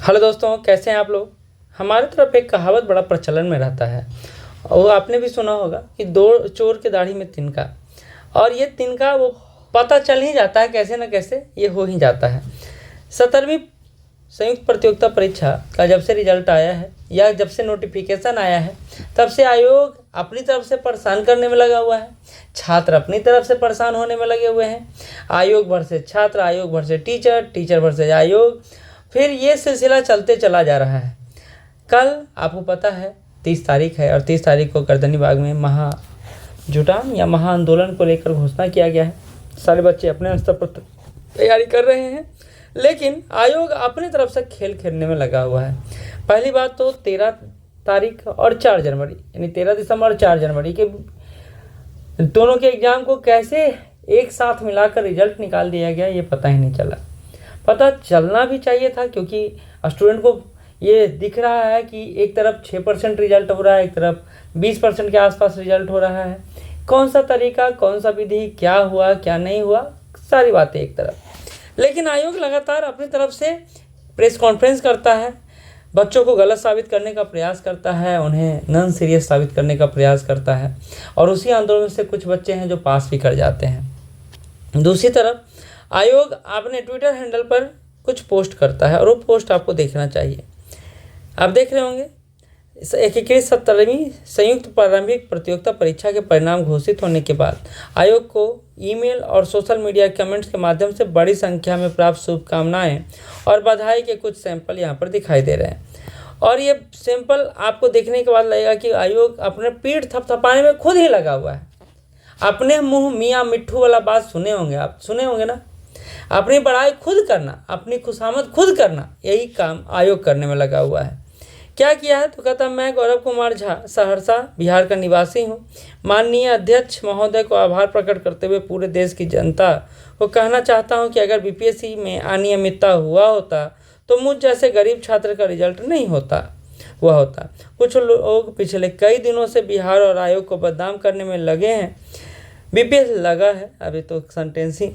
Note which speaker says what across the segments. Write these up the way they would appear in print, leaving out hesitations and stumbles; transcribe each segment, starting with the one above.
Speaker 1: Hello दोस्तों, कैसे हैं आप लोग। हमारे तरफ एक कहावत बड़ा प्रचलन में रहता है और आपने भी सुना होगा कि दो चोर के दाढ़ी में तिनका। और ये तिनका वो पता चल ही जाता है, कैसे न कैसे ये हो ही जाता है। 17वीं संयुक्त प्रतियोगिता परीक्षा का जब से रिजल्ट आया है या जब से नोटिफिकेशन आया है, तब से आयोग अपनी तरफ से परेशान करने में लगा हुआ है, छात्र अपनी तरफ से परेशान होने में लगे हुए हैं। आयोग भर से छात्र, आयोग भर से टीचर, टीचर भर से आयोग, फिर ये सिलसिला चलते चला जा रहा है। कल आपको पता है 30 तारीख है और 30 तारीख को गर्दनीबाग में महाजुटान या महाआंदोलन को लेकर घोषणा किया गया है। सारे बच्चे अपने स्तर पर तैयारी कर रहे हैं, लेकिन आयोग अपनी तरफ से खेल खेलने में लगा हुआ है। पहली बात तो 13 तारीख और 4 जनवरी यानी 13 दिसंबर और 4 जनवरी के दोनों के एग्ज़ाम को कैसे एक साथ मिलाकर रिजल्ट निकाल दिया गया, ये पता ही नहीं चला। पता चलना भी चाहिए था, क्योंकि स्टूडेंट को ये दिख रहा है कि एक तरफ 6% रिजल्ट हो रहा है, एक तरफ 20% के आसपास रिजल्ट हो रहा है। कौन सा तरीका, कौन सा विधि, क्या हुआ क्या नहीं हुआ, सारी बातें एक तरफ। लेकिन आयोग लगातार अपनी तरफ से प्रेस कॉन्फ्रेंस करता है, बच्चों को गलत साबित करने का प्रयास करता है, उन्हें नॉन सीरियस साबित करने का प्रयास करता है, और उसी आंदोलन से कुछ बच्चे हैं जो पास भी कर जाते हैं। दूसरी तरफ आयोग अपने ट्विटर हैंडल पर कुछ पोस्ट करता है और वो पोस्ट आपको देखना चाहिए। आप देख रहे होंगे, एकीकृत 17वीं संयुक्त प्रारंभिक प्रतियोगिता परीक्षा के परिणाम घोषित होने के बाद आयोग को ईमेल और सोशल मीडिया कमेंट्स के माध्यम से बड़ी संख्या में प्राप्त शुभकामनाएं और बधाई के कुछ सैंपल यहाँ पर दिखाई दे रहे हैं। और ये सैंपल आपको देखने के बाद लगेगा कि आयोग अपने पीठ थपथपाने में खुद ही लगा हुआ है। अपने मुँह मियाँ मिट्ठू वाला बात सुने होंगे, आप सुने होंगे ना। अपनी बड़ाई खुद करना, अपनी खुशामद खुद करना, यही काम आयोग करने में लगा हुआ है। क्या किया है तो कहता, मैं गौरव कुमार झा सहरसा बिहार का निवासी हूँ। माननीय अध्यक्ष महोदय को आभार प्रकट करते हुए पूरे देश की जनता को कहना चाहता हूँ कि अगर बीपीएससी में अनियमितता हुआ होता तो मुझ जैसे गरीब छात्र का रिजल्ट नहीं होता। कुछ लोग पिछले कई दिनों से बिहार और आयोग को बदनाम करने में लगे हैं। बीपीएससी लगा है, अभी तो सेंटेंस ही,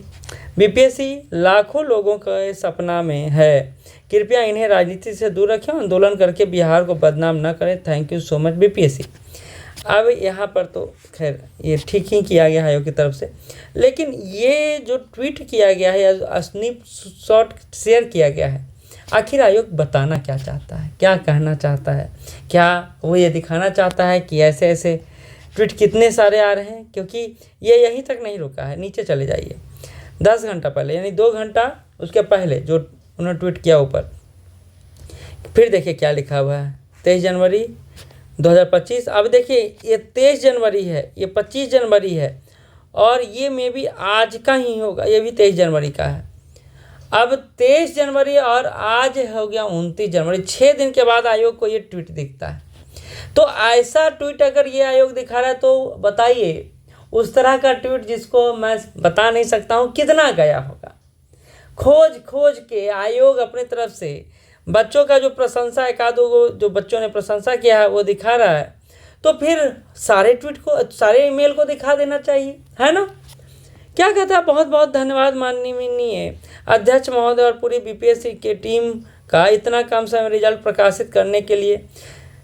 Speaker 1: बीपीएससी लाखों लोगों के सपना में है। कृपया इन्हें राजनीति से दूर रखें, आंदोलन करके बिहार को बदनाम न करें। Thank you so much BPSC. अब यहाँ पर तो खैर ये ठीक ही किया गया है आयोग की तरफ से, लेकिन ये जो ट्वीट किया गया है या स्नैप शॉट शेयर किया गया है, आखिर आयोग बताना क्या चाहता है, क्या कहना चाहता है? क्या वो ये दिखाना चाहता है कि ऐसे ऐसे ट्वीट कितने सारे आ रहे हैं? क्योंकि ये यहीं तक नहीं रुका है, नीचे चले जाइए 10 घंटा पहले, यानी 2 घंटा उसके पहले जो उन्होंने ट्वीट किया ऊपर, फिर देखिए क्या लिखा हुआ है, 23 जनवरी 2025। अब देखिए ये 23 जनवरी है, ये 25 जनवरी है, और ये मे भी आज का ही होगा, ये भी 23 जनवरी का है। अब 23 जनवरी और आज हो गया 29 जनवरी, 6 दिन के बाद आयोग को ये ट्वीट दिखता है। तो ऐसा ट्वीट अगर ये आयोग दिखा रहा है तो बताइए उस तरह का ट्वीट जिसको मैं बता नहीं सकता हूँ कितना गया होगा। खोज खोज के आयोग अपनी तरफ से बच्चों का जो प्रशंसा, एक आधो को जो बच्चों ने प्रशंसा किया है वो दिखा रहा है, तो फिर सारे ट्वीट को, सारे ईमेल को दिखा देना चाहिए, है ना। क्या कहता है, बहुत बहुत धन्यवाद माननीय अध्यक्ष महोदय और पूरी बीपीएससी के टीम का इतना कम समय में रिजल्ट प्रकाशित करने के लिए।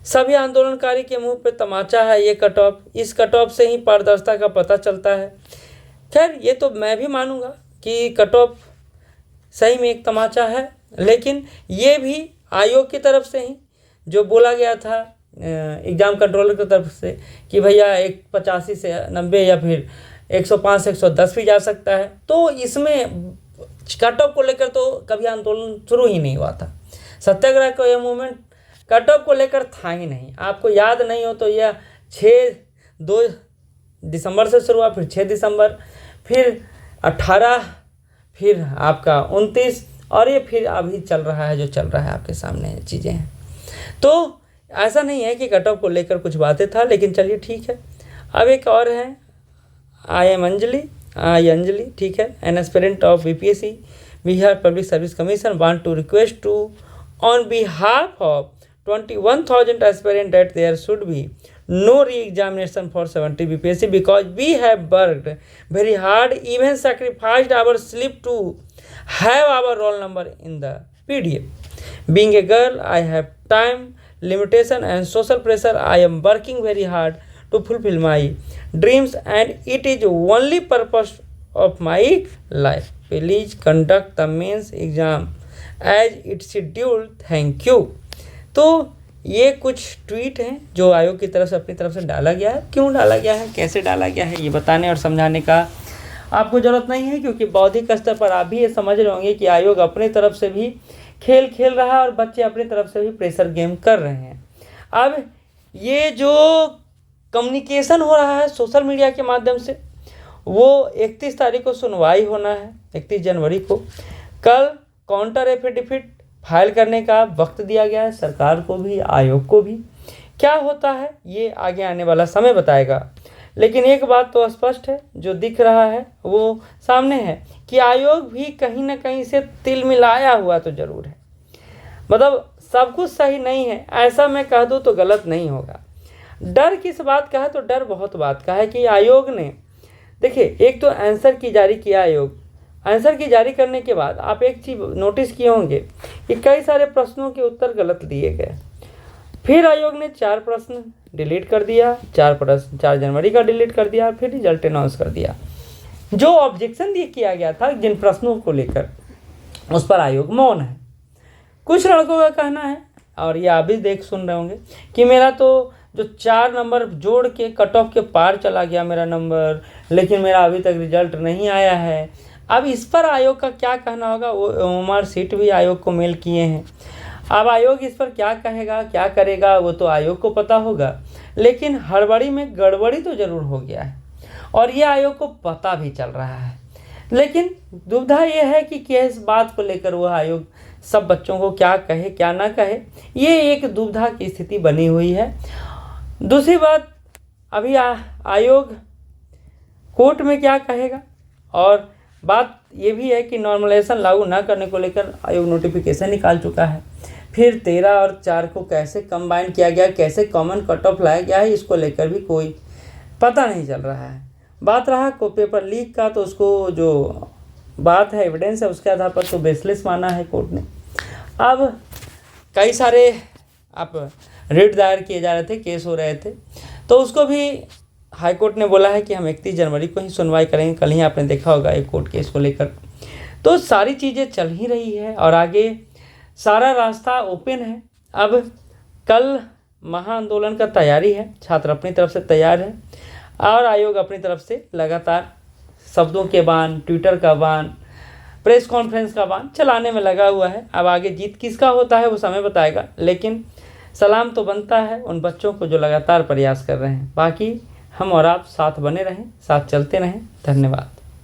Speaker 1: सभी आंदोलनकारी के मुंह पे तमाचा है ये कट ऑफ, इस कट ऑफ से ही पारदर्शिता का पता चलता है। खैर ये तो मैं भी मानूंगा कि कट ऑफ सही में एक तमाचा है, लेकिन ये भी आयोग की तरफ से ही जो बोला गया था एग्ज़ाम कंट्रोलर की तरफ से कि भैया 85 से 90 या फिर 105 से 110 भी जा सकता है, तो इसमें कट ऑफ को लेकर तो कभी आंदोलन शुरू ही नहीं हुआ था। सत्याग्रह का यह मूवमेंट कट ऑफ को लेकर था ही नहीं। आपको याद नहीं हो तो यह 2 दिसंबर से शुरू हुआ, फिर 6 दिसंबर, फिर 18, फिर आपका 29, और ये फिर अभी चल रहा है जो चल रहा है, आपके सामने चीज़ें हैं। तो ऐसा नहीं है कि कट ऑफ को लेकर कुछ बातें था, लेकिन चलिए ठीक है। अब एक और है, आई अंजलि, ठीक है, an aspirant of BPSC Bihar public service commission want to request to on behalf of 21,000 aspirants that there should be no re-examination for 70 BPSC because we have worked very hard, even sacrificed our sleep to have our roll number in the PDF. Being a girl, I have time limitation and social pressure. I am working very hard to fulfill my dreams, and it is only purpose of my life. Please conduct the mains exam as it's scheduled. Thank you. तो ये कुछ tweet हैं जो आयोग की तरफ से अपनी तरफ से डाला गया है। क्यों डाला गया है, कैसे डाला गया है, ये बताने और समझाने का आपको ज़रूरत नहीं है, क्योंकि बौद्धिक स्तर पर आप भी ये समझ रहे होंगे कि आयोग अपनी तरफ से भी खेल खेल रहा है और बच्चे अपनी तरफ से भी प्रेशर गेम कर रहे हैं। अब ये जो कम्युनिकेशन हो रहा है सोशल मीडिया के माध्यम से, वो 31 तारीख को सुनवाई होना है, 31 जनवरी को। कल काउंटर एफिडेविट फाइल करने का वक्त दिया गया है सरकार को भी, आयोग को भी। क्या होता है ये आगे आने वाला समय बताएगा, लेकिन एक बात तो स्पष्ट है, जो दिख रहा है वो सामने है कि आयोग भी कहीं ना कहीं से तिल मिलाया हुआ तो ज़रूर है। मतलब सब कुछ सही नहीं है, ऐसा मैं कह दूँ तो गलत नहीं होगा। डर किस बात का है, तो डर बहुत बात का है कि आयोग ने, देखिए, एक तो आंसर की जारी किया आयोग। आंसर की जारी करने के बाद आप एक चीज़ नोटिस किए होंगे कि कई सारे प्रश्नों के उत्तर गलत दिए गए। फिर आयोग ने 4 प्रश्न डिलीट कर दिया, 4 जनवरी का डिलीट कर दिया, फिर रिजल्ट अनाउंस कर दिया। जो ऑब्जेक्शन किया गया था जिन प्रश्नों को लेकर, उस पर आयोग मौन है। कुछ लड़कों का कहना है, और ये आप भी देख सुन रहे होंगे, कि मेरा तो जो 4 नंबर जोड़ के कट ऑफ के पार चला गया मेरा नंबर, लेकिन मेरा अभी तक रिजल्ट नहीं आया है। अब इस पर आयोग का क्या कहना होगा, वो उमर सीट भी आयोग को मेल किए हैं। अब आयोग इस पर क्या कहेगा, क्या करेगा, वो तो आयोग को पता होगा, लेकिन हड़बड़ी में गड़बड़ी तो ज़रूर हो गया है और ये आयोग को पता भी चल रहा है। लेकिन दुविधा ये है कि किस बात को लेकर वो आयोग सब बच्चों को क्या कहे क्या ना कहे, ये एक दुविधा की स्थिति बनी हुई है। दूसरी बात, अभी आयोग कोर्ट में क्या कहेगा, और बात ये भी है कि नॉर्मलाइजेशन लागू ना करने को लेकर आयोग नोटिफिकेशन निकाल चुका है। फिर 13 और 4 को कैसे कंबाइन किया गया, कैसे कॉमन कट ऑफ लाया गया है, इसको लेकर भी कोई पता नहीं चल रहा है। बात रहा को पेपर लीक का, तो उसको जो बात है, एविडेंस है, उसके आधार पर तो बेसलेस माना है कोर्ट ने। अब कई सारे आप रिट दायर किए जा रहे थे, केस हो रहे थे, तो उसको भी हाई कोर्ट ने बोला है कि हम 31 जनवरी को ही सुनवाई करेंगे। कल ही आपने देखा होगा एक कोर्ट केस को लेकर। तो सारी चीज़ें चल ही रही है और आगे सारा रास्ता ओपन है। अब कल महाआंदोलन का तैयारी है, छात्र अपनी तरफ से तैयार है और आयोग अपनी तरफ से लगातार शब्दों के बाण, ट्विटर का बाण, प्रेस कॉन्फ्रेंस का बाण चलाने में लगा हुआ है। अब आगे जीत किसका होता है वो समय बताएगा, लेकिन सलाम तो बनता है उन बच्चों को जो लगातार प्रयास कर रहे हैं। बाकी हम और आप साथ बने रहें, साथ चलते रहें। धन्यवाद।